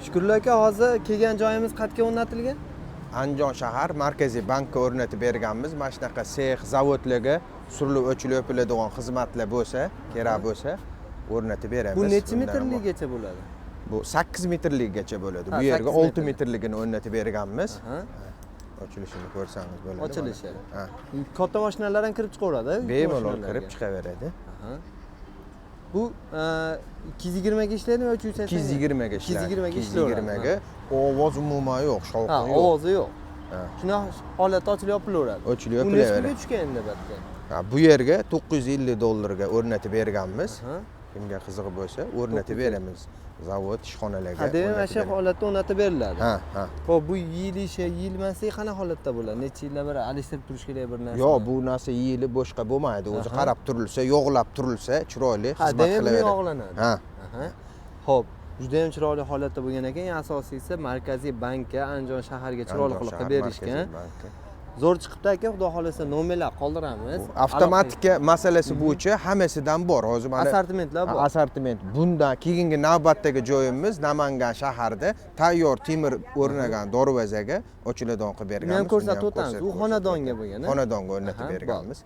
Shukrullo aka, hozir kelgan joyimiz qayerga o'rnatilgan? Andijon shahar Markaziy bankka o'rnatib berganmiz. Mana shunaqa sex, zavodlarga surilib o'chilib o'piladigan xizmatlar bo'lsa, kerak bo'lsa, o'rnatib beramiz. Bu necha metrligigacha bo'ladi? Bu 8 metrligigacha bo'ladi. Bu yerga 6 metrligini o'rnatib berganmiz. Ochilishini ko'rsangiz bo'ladi. Ochilishi. Ha. Katta mashinalar ham kirib chiqaveradi. Bemalol kirib chiqaveradi. Bu 220 ga ishlaydi yoki 380? 220 ga ishlaydi. 220 ga ishlaydi. 220 ga ovoz umuman yo'q, shovqin yo'q. Ovozi yo'q. Shunaqa holatda ochilib yopilaveradi. Ochilib yopilaveradi. Bu nechaga tushgan endi batga? Bu yerga 950 dollarga o'rnatib berganmiz. Kimga qiziq bo'lsa, o'rnatib beramiz. Zavod, ishxonalarga. Demak, mana shu holatda o'rnatib beriladi. Ha. Xo'p, bu yeyilishi, yeyilmasligi qanaqa holatda bo'ladi? Necha yildan beri alishtirib turish kerak bir narsa? Yo'q, bu narsa yeyilib boshqa bo'lmaydi. O'zi qarab turilsa, yog'lab turilsa, chiroyli xizmat qilaveradi. Yog'lanadi. Ha. Xo'p, juda ham chiroyli holatda bo'lgan ekan. Asosiysi Markaziy bankka, Andijon shaharga chiroyli qilib berishgan. Zo'r chiqibdi aka, xudo xolasa nomerlar qoldiramiz. Avtomatika masalasi bo'yicha hammasidan bor. Hozir mana assortimentlar bor. Assortiment. Bundan keyingi navbatdagi joyimiz Namangan shaharida tayyor temir o'rnagan dorvazaga ochiladigan qilib berganmiz. Men ko'rsatib o'tamiz. U xonadonga bo'lgan. Xonadonga o'rnatib berganmiz.